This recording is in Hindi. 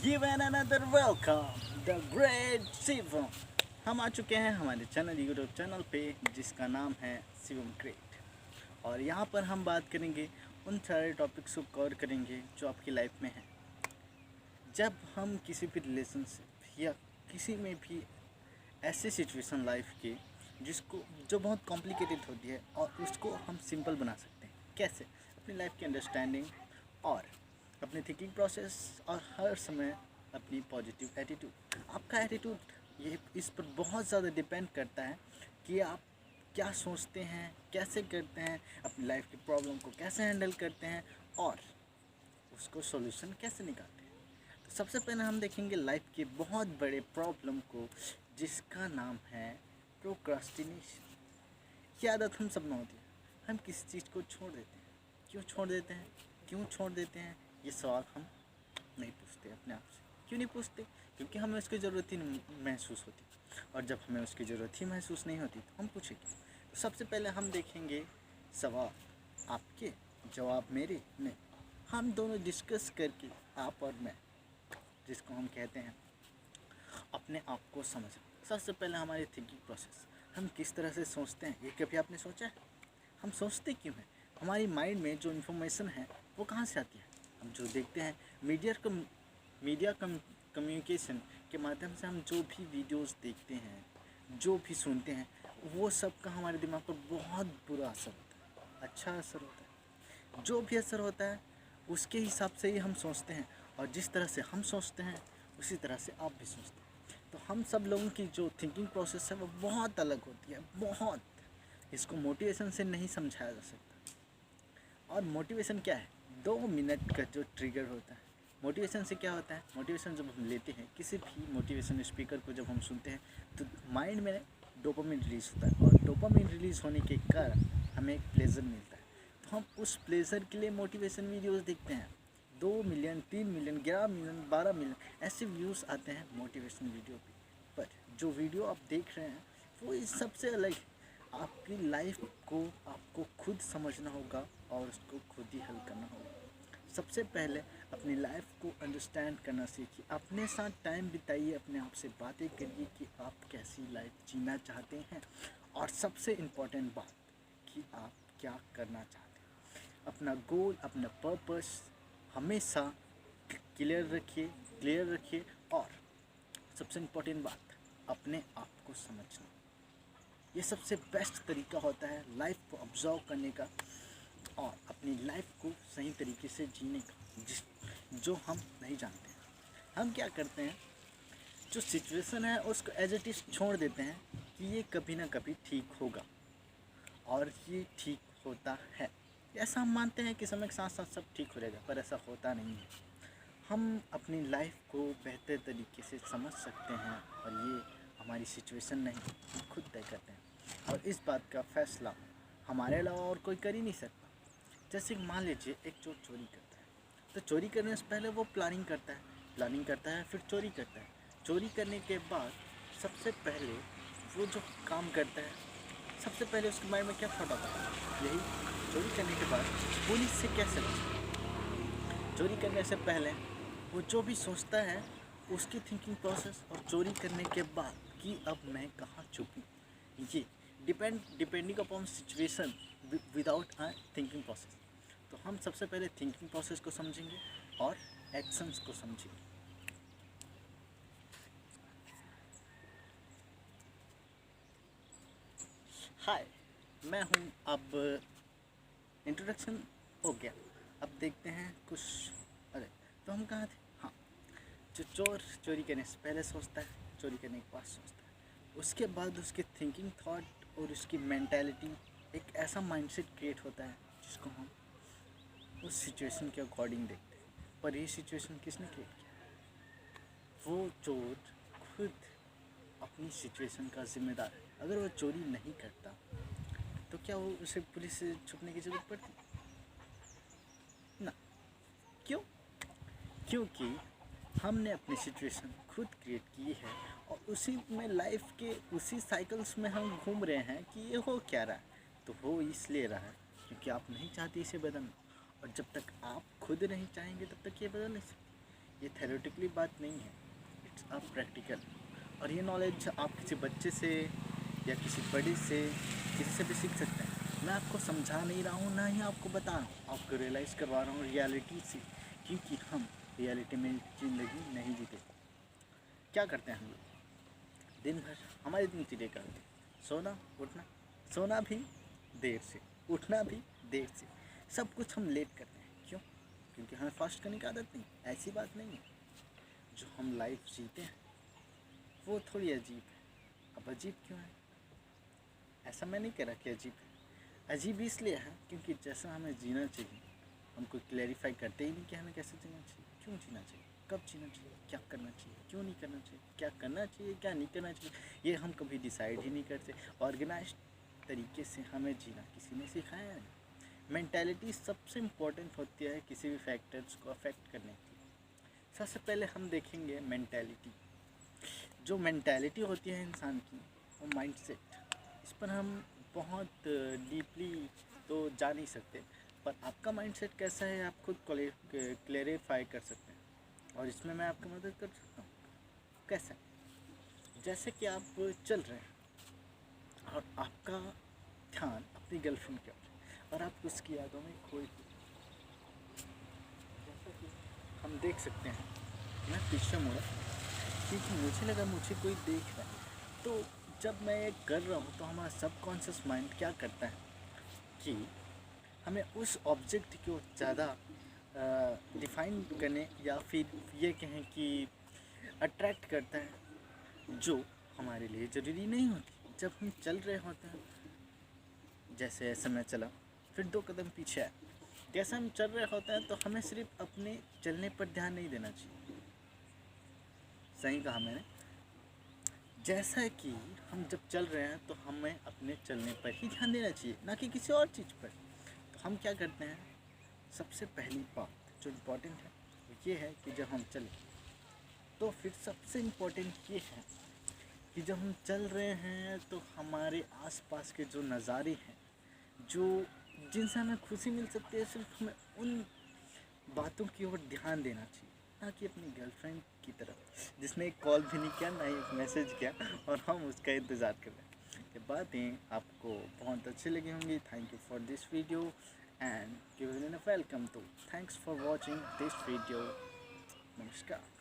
Give an another welcome the great Shivam. हम आ चुके हैं हमारे चैनल यूट्यूब चैनल पे जिसका नाम है शिवम ग्रेट। और यहाँ पर हम बात करेंगे उन सारे टॉपिक्स को कवर करेंगे जो आपकी लाइफ में है। जब हम किसी भी रिलेशनशिप या किसी में भी ऐसी सिचुएशन लाइफ की जिसको जो बहुत कॉम्प्लिकेटेड होती है और उसको हम सिंपल बना सकते हैं, कैसे अपनी लाइफ की अंडरस्टैंडिंग और अपनी थिंकिंग प्रोसेस और हर समय अपनी पॉजिटिव एटीट्यूड। आपका एटीट्यूड ये इस पर बहुत ज़्यादा डिपेंड करता है कि आप क्या सोचते हैं, कैसे करते हैं, अपनी लाइफ की प्रॉब्लम को कैसे हैंडल करते हैं और उसको सॉल्यूशन कैसे निकालते हैं। तो सबसे पहले हम देखेंगे लाइफ के बहुत बड़े प्रॉब्लम को जिसका नाम है प्रोक्रास्टिनेशन। ये आदत हम सब में होती है। हम किसी चीज़ को छोड़ देते हैं। क्यों छोड़ देते हैं, क्यों छोड़ देते हैं, ये सवाल हम नहीं पूछते अपने आप से। क्यों नहीं पूछते? क्योंकि हमें उसकी ज़रूरत ही नहीं महसूस होती। और जब हमें उसकी ज़रूरत ही महसूस नहीं होती तो हम पूछेंगे। तो सबसे पहले हम देखेंगे सवाल आपके, जवाब मेरे, नहीं, हम दोनों डिस्कस करके, आप और मैं, जिसको हम कहते हैं अपने आप को समझना। सबसे पहले हमारी थिंकिंग प्रोसेस, हम किस तरह से सोचते हैं, ये कभी आपने सोचा है? हम सोचते क्यों हैं? हमारी माइंड में जो इन्फॉर्मेशन है वो कहाँ से आती है? हम जो देखते हैं मीडिया कम्युनिकेशन के माध्यम से, हम जो भी वीडियोस देखते हैं, जो भी सुनते हैं, वो सब का हमारे दिमाग पर बहुत बुरा असर होता है, अच्छा असर होता है। जो भी असर होता है उसके हिसाब से ही हम सोचते हैं, और जिस तरह से हम सोचते हैं उसी तरह से आप भी सोचते हैं। तो हम सब लोगों की जो थिंकिंग प्रोसेस है वो बहुत अलग होती है, बहुत। इसको मोटिवेशन से नहीं समझाया जा सकता। और मोटिवेशन क्या है? 2 मिनट का जो ट्रिगर होता है। मोटिवेशन से क्या होता है? मोटिवेशन जब हम लेते हैं, किसी भी मोटिवेशन स्पीकर को जब हम सुनते हैं तो माइंड में डोपामिन रिलीज़ होता है, और डोपामिन रिलीज़ होने के कारण हमें एक प्लेजर मिलता है। तो हम उस प्लेजर के लिए मोटिवेशन वीडियोस देखते हैं। 2 मिलियन, 3 मिलियन, 11 मिलियन, 12 मिलियन ऐसे व्यूज़ आते हैं मोटिवेशन वीडियो पे। पर जो वीडियो आप देख रहे हैं वो इस सबसे अलग है। आपकी लाइफ को आपको खुद समझना होगा और उसको खुद ही हल करना होगा। सबसे पहले अपनी लाइफ को अंडरस्टैंड करना सीखिए, अपने साथ टाइम बिताइए, अपने आप से बातें करिए कि आप कैसी लाइफ जीना चाहते हैं, और सबसे इम्पोर्टेंट बात कि आप क्या करना चाहते हैं। अपना गोल, अपना पर्पस हमेशा क्लियर रखिए, और सबसे इम्पोर्टेंट बात, अपने आप को समझना। ये सबसे बेस्ट तरीका होता है लाइफ को ऑब्जर्व करने का और अपनी लाइफ को सही तरीके से जीने का, जो हम नहीं जानते हैं। हम क्या करते हैं, जो सिचुएशन है उसको एज इट इज़ छोड़ देते हैं कि ये कभी ना कभी ठीक होगा, और ये ठीक होता है। ऐसा हम मानते हैं कि समय के साथ साथ सब ठीक हो जाएगा, पर ऐसा होता नहीं है। हम अपनी लाइफ को बेहतर तरीके से समझ सकते हैं, और ये हमारी सिचुएशन नहीं, हम खुद तय करते हैं। और इस बात का फैसला हमारे अलावा और कोई कर ही नहीं सकता। जैसे मान लीजिए एक चोर चोरी करता है, तो चोरी करने से पहले वो प्लानिंग करता है, फिर चोरी करता है। चोरी करने के बाद सबसे पहले वो जो काम करता है, सबसे पहले उसके माइंड में क्या थॉट आता है? यही, चोरी करने के बाद पुलिस से कैसे बचे। चोरी करने से पहले वो जो भी सोचता है उसकी थिंकिंग प्रोसेस, और चोरी करने के बाद कि अब मैं कहाँ छुपूँ, ये depending upon situation without a thinking process. तो हम सबसे पहले थिंकिंग प्रोसेस को समझेंगे और एक्शंस को समझेंगे। हाय, मैं हूँ। अब इंट्रोडक्शन हो गया, अब देखते हैं कुछ। अरे, तो हम कहाँ थे? हाँ, जो चोर चोरी करने से पहले सोचता है, चोरी करने के बाद सोचता है, उसके बाद उसके थिंकिंग थॉट और उसकी मेंटालिटी, एक ऐसा माइंडसेट क्रिएट होता है जिसको हम उस सिचुएशन के अकॉर्डिंग देखते हैं। पर ये सिचुएशन किसने क्रिएट किया? वो चोर खुद अपनी सिचुएशन का जिम्मेदार है। अगर वो चोरी नहीं करता तो क्या वो उसे पुलिस से छुपने की ज़रूरत पड़ती? ना। क्यों? क्योंकि हमने अपनी सिचुएशन खुद क्रिएट की है, और उसी में लाइफ के उसी साइकिल्स में हम घूम रहे हैं कि ये हो क्या रहा है। तो हो इसलिए रहा है क्योंकि आप नहीं चाहते इसे बदलना, और जब तक आप खुद नहीं चाहेंगे तब तक ये बदल नहीं सकते। ये थ्योरेटिकली बात नहीं है, इट्स अ प्रैक्टिकल। और ये नॉलेज आप किसी बच्चे से या किसी बड़े से किसी से भी सीख सकते हैं। मैं आपको समझा नहीं रहा हूँ, ना ही आपको बता रहा हूँ, आपको रियलाइज़ करवा रहा हूँ रियलिटी से, क्योंकि हम रियलिटी में ज़िंदगी नहीं जीते। क्या करते हैं हम लोग दिन भर? हमारी दिनचर्या क्या होती है? सोना उठना, सोना भी देर से, उठना भी देर से, सब कुछ हम लेट करते हैं। क्यों? क्योंकि हमें फास्ट करने की आदत नहीं। ऐसी बात नहीं है, जो हम लाइफ जीते हैं वो थोड़ी अजीब है। अब अजीब क्यों है? ऐसा मैं नहीं कह रहा कि अजीब है। अजीब इसलिए है क्योंकि जैसा हमें जीना चाहिए हम कोई क्लैरिफाई करते ही नहीं कि हमें कैसे जीना चाहिए, क्यों जीना चाहिए, कब जीना चाहिए, क्या करना चाहिए, क्यों नहीं करना चाहिए, क्या करना चाहिए, क्या नहीं करना चाहिए, ये हम कभी डिसाइड ही नहीं करते। ऑर्गेनाइज तरीके से हमें जीना किसी ने सिखाया नहीं। मेंटालिटी सबसे इम्पोर्टेंट होती है किसी भी फैक्टर्स को अफेक्ट करने के लिए। सबसे पहले हम देखेंगे मेंटालिटी। जो मेंटालिटी होती है इंसान की, वो माइंडसेट, इस पर हम बहुत डीपली तो जा नहीं सकते, पर आपका माइंडसेट कैसा है आप खुद क्लेरिफाई कर सकते हैं, और इसमें मैं आपकी मदद कर सकता हूँ। कैसे? जैसे कि आप चल रहे हैं और आपका ध्यान अपनी गर्लफ्रेंड की ओर है और आप उसकी यादों में खोए हुए। जैसा कि हम देख सकते हैं, मैं पीछे मुड़ा क्योंकि मुझे लगा मुझे कोई देख रहा है। तो जब मैं ये कर रहा हूँ तो हमारा सबकॉन्शियस माइंड क्या करता है कि हमें उस ऑब्जेक्ट को ज़्यादा डिफाइन करने या फिर ये कहें कि अट्रैक्ट करता है, जो हमारे लिए ज़रूरी नहीं होती। जब हम चल रहे होते हैं, जैसे ऐसे मैं चला फिर 2 कदम पीछे आया, जैसे हम चल रहे होते हैं तो हमें सिर्फ अपने चलने पर ध्यान नहीं देना चाहिए। सही कहा मैंने। जैसा कि हम जब चल रहे हैं तो हमें अपने चलने पर ही ध्यान देना चाहिए, ना कि किसी और चीज़ पर। तो हम क्या करते हैं, सबसे पहली बात जो इम्पोर्टेंट है वो ये है कि जब हम चलें तो फिर सबसे इम्पोर्टेंट ये है कि जब हम चल रहे हैं तो हमारे आसपास के जो नज़ारे हैं, जो जिनसे हमें खुशी मिल सकती है, सिर्फ हमें उन बातों की ओर ध्यान देना चाहिए, ना कि अपनी गर्लफ्रेंड की तरफ, जिसने एक कॉल भी नहीं किया ना ही एक मैसेज किया और हम उसका इंतज़ार कर रहे हैं। ये बातें आपको बहुत अच्छी लगी होंगी। Thank you for this video and give it a welcome too. Thanks for watching this video. नमस्कार।